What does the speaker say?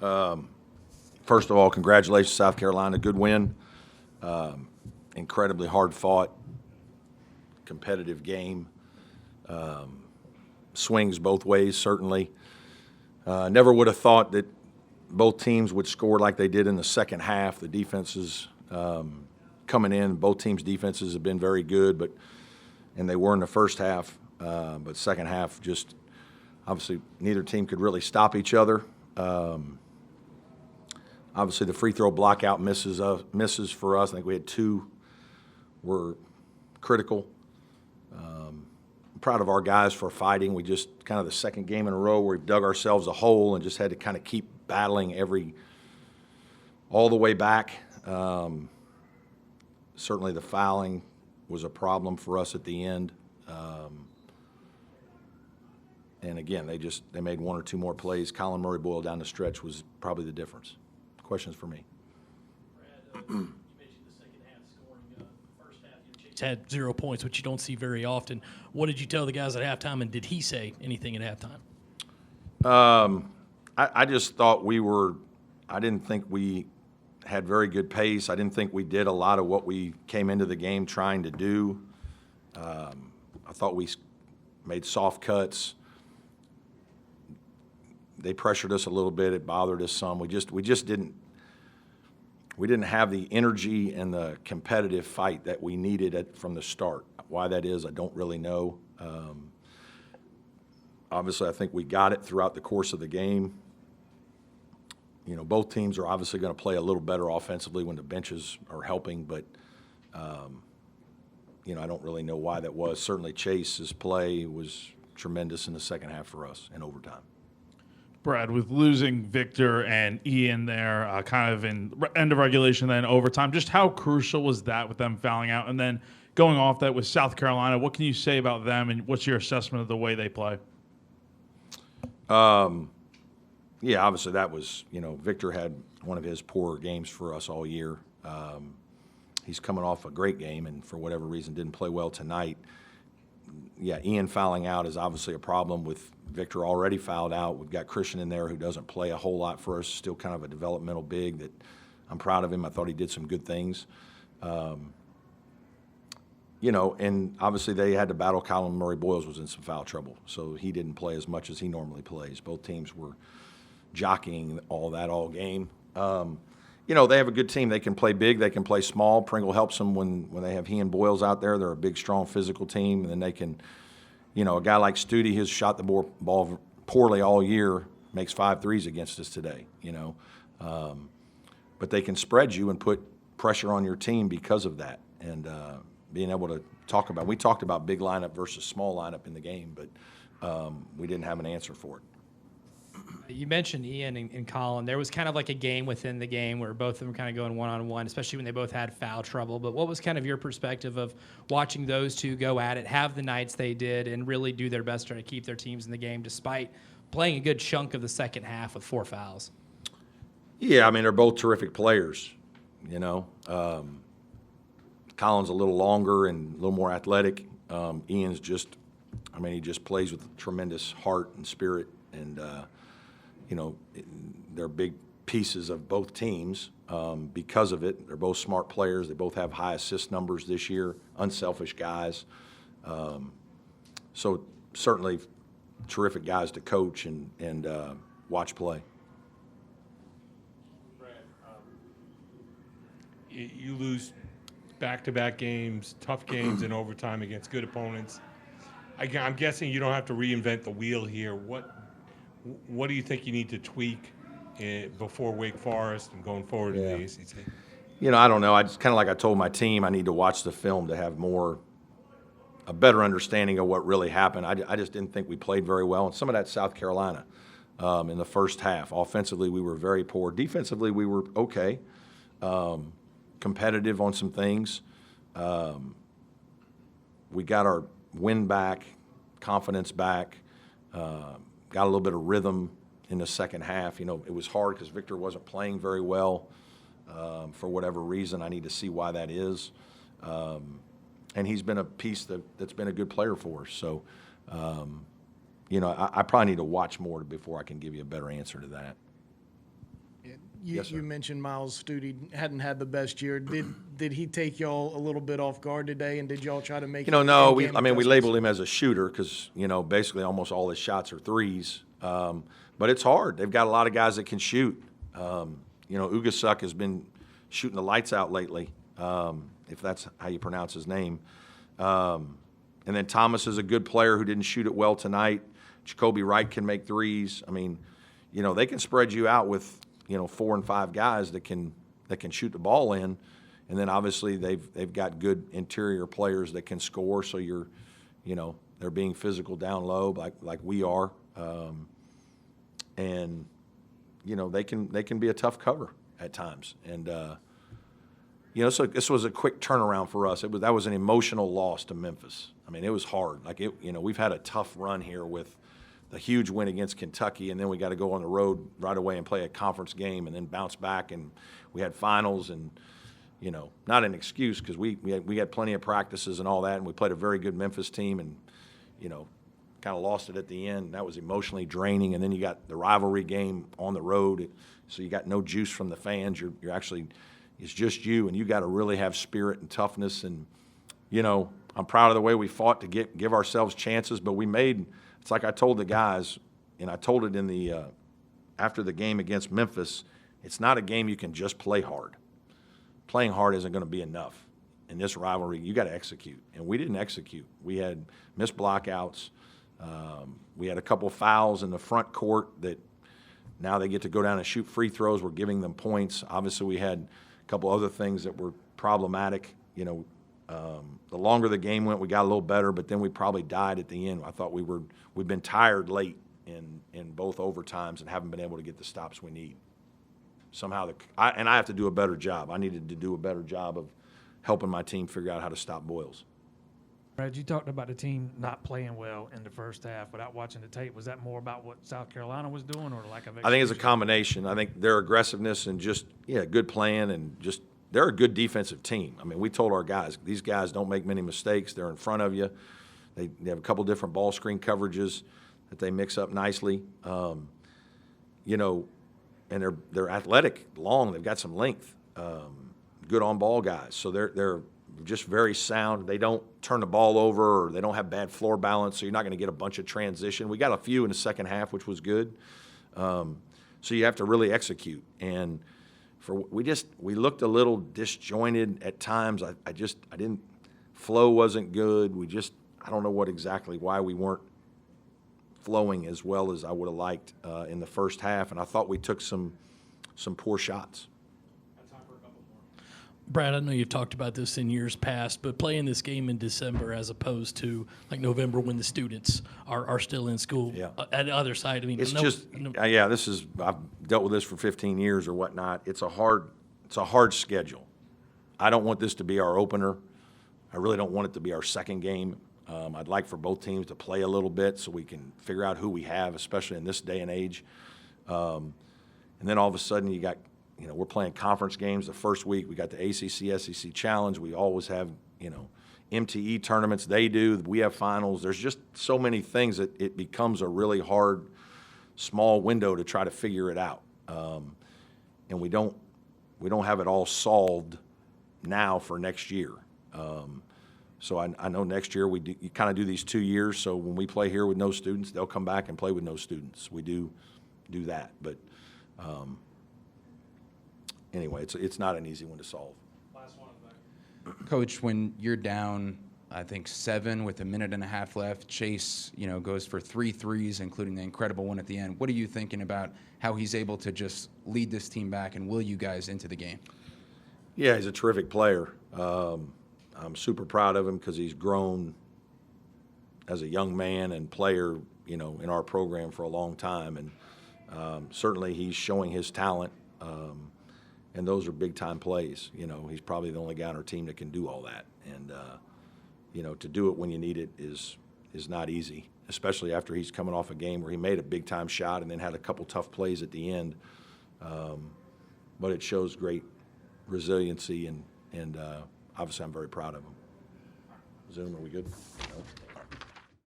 First of all, congratulations, South Carolina. Good win. Incredibly hard fought, competitive game. Swings both ways, certainly. Never would have thought that both teams would score like they did in the second half. The defenses coming in, both teams' defenses have been very good, and they were in the first half. But second half, just obviously neither team could really stop each other. Obviously, the free throw blockout misses for us. I think we had two were critical. I'm proud of our guys for fighting. We just kind of the second game in a row where we've dug ourselves a hole and just had to kind of keep battling all the way back. Certainly the fouling was a problem for us at the end. And again, they made one or two more plays. Colin Murray-Boyle down the stretch was probably the difference. Questions for me? Brad, you mentioned the second half scoring. First half, you had 0 points, which you don't see very often. What did you tell the guys at halftime, and did he say anything at halftime? I just thought I didn't think we had very good pace. I didn't think we did a lot of what we came into the game trying to do. I thought we made soft cuts. They pressured us a little bit. It bothered us some. We just didn't have the energy and the competitive fight that we needed from the start. Why that is, I don't really know. Obviously, I think we got it throughout the course of the game. You know, both teams are obviously going to play a little better offensively when the benches are helping, but you know, I don't really know why that was. Certainly, Chase's play was tremendous in the second half for us in overtime. Brad, with losing Viktor and Ian there, kind of in end of regulation, then overtime, just how crucial was that with them fouling out? And then going off that with South Carolina, what can you say about them, and what's your assessment of the way they play? Yeah, obviously that was, you know, Viktor had one of his poorer games for us all year. He's coming off a great game and for whatever reason didn't play well tonight. Yeah, Ian fouling out is obviously a problem with Viktor already fouled out. We've got Christian in there who doesn't play a whole lot for us, still kind of a developmental big that I'm proud of him. I thought he did some good things. You know, and obviously they had to battle. Colin Murray-Boyles was in some foul trouble, so he didn't play as much as he normally plays. Both teams were jockeying all game. You know, they have a good team. They can play big. They can play small. Pringle helps them when they have he and Boyles out there. They're a big, strong, physical team. And then they can, you know, a guy like Stute who's shot the ball poorly all year makes 5 threes against us today, you know. But they can spread you and put pressure on your team because of that. And being able to we talked about big lineup versus small lineup in the game, but we didn't have an answer for it. You mentioned Ian and Colin. There was kind of like a game within the game where both of them kind of going one-on-one, especially when they both had foul trouble. But what was kind of your perspective of watching those two go at it, have the nights they did, and really do their best to try to keep their teams in the game despite playing a good chunk of the second half with 4 fouls? Yeah, I mean, they're both terrific players, you know. Colin's a little longer and a little more athletic. Ian's he just plays with tremendous heart and spirit. And, you know, they're big pieces of both teams because of it. They're both smart players. They both have high assist numbers this year, unselfish guys. So certainly terrific guys to coach and watch play. Brad, you lose back-to-back games, tough games in overtime against good opponents. I'm guessing you don't have to reinvent the wheel here. What do you think you need to tweak before Wake Forest and going forward in the ACC? You know, I don't know. I just kind of like I told my team, I need to watch the film to have a better understanding of what really happened. I just didn't think we played very well. And some of that South Carolina in the first half. Offensively, we were very poor. Defensively, we were okay, competitive on some things. We got our wind back, confidence back, got a little bit of rhythm in the second half. You know, it was hard because Viktor wasn't playing very well for whatever reason. I need to see why that is. And he's been a piece that's been a good player for us. So, you know, I probably need to watch more before I can give you a better answer to that. Yes, sir. You mentioned Myles Stute hadn't had the best year. Did he take y'all a little bit off guard today, and did y'all try to make No, we in-game we adjustments? labeled him as a shooter because, basically almost all his shots are threes. But it's hard. They've got a lot of guys that can shoot. Ugasuk has been shooting the lights out lately, if that's how you pronounce his name. And then Thomas is a good player who didn't shoot it well tonight. Jacoby Wright can make threes. I mean, they can spread you out with, 4 and 5 guys that can shoot the ball in. And then obviously they've got good interior players that can score. So they're being physical down low like we are. And they can be a tough cover at times. And so this was a quick turnaround for us. That was an emotional loss to Memphis. I mean, it was hard. We've had a tough run here with a huge win against Kentucky, and then we got to go on the road right away and play a conference game, and then bounce back. And we had finals, and not an excuse because we had plenty of practices and all that, and we played a very good Memphis team, and kind of lost it at the end. That was emotionally draining, and then you got the rivalry game on the road, so you got no juice from the fans. You're actually, it's just you, and you got to really have spirit and toughness. And I'm proud of the way we fought to give ourselves chances, but we made. It's like I told the guys, and I told it in the after the game against Memphis. It's not a game you can just play hard. Playing hard isn't going to be enough. In this rivalry, you got to execute, and we didn't execute. We had missed blockouts. We had a couple fouls in the front court that now they get to go down and shoot free throws. We're giving them points. Obviously, we had a couple other things that were problematic. The longer the game went, we got a little better, but then we probably died at the end. I thought we've been tired late in both overtimes and haven't been able to get the stops we need. Somehow, I have to do a better job. I needed to do a better job of helping my team figure out how to stop Boyles. Brad, you talked about the team not playing well in the first half without watching the tape. Was that more about what South Carolina was doing or lack of execution? I think it's a combination. I think their aggressiveness and just, good plan and just they're a good defensive team. I mean, we told our guys, these guys don't make many mistakes. They're in front of you. They have a couple different ball screen coverages that they mix up nicely. And they're athletic, long. They've got some length. Good on-ball guys. So they're just very sound. They don't turn the ball over or they don't have bad floor balance, so you're not going to get a bunch of transition. We got a few in the second half, which was good. So you have to really execute. And we looked a little disjointed at times. I didn't – flow wasn't good. I don't know why we weren't flowing as well as I would have liked in the first half, and I thought we took some poor shots. Brad, I know you've talked about this in years past, but playing this game in December as opposed to like November when the students are still in school. Yeah. At the other side, I mean, It's I've dealt with this for 15 years or whatnot. It's a hard schedule. I don't want this to be our opener. I really don't want it to be our second game. I'd like for both teams to play a little bit so we can figure out who we have, especially in this day and age. And then all of a sudden you got, we're playing conference games the first week. We got the ACC, SEC Challenge. We always have, MTE tournaments. They do. We have finals. There's just so many things that it becomes a really hard, small window to try to figure it out. And we don't have it all solved now for next year. So I know next year you kind of do these 2 years. So when we play here with no students, they'll come back and play with no students. We do that, but anyway, it's not an easy one to solve. Coach, when you're down, I think 7 with a minute and a half left, Chase, goes for 3 threes, including the incredible one at the end. What are you thinking about how he's able to just lead this team back and will you guys into the game? Yeah, he's a terrific player. I'm super proud of him because he's grown as a young man and player, in our program for a long time. And certainly he's showing his talent. And those are big-time plays. He's probably the only guy on our team that can do all that. And, to do it when you need it is not easy, especially after he's coming off a game where he made a big-time shot and then had a couple tough plays at the end. But it shows great resiliency, and obviously I'm very proud of him. Zoom, are we good? No?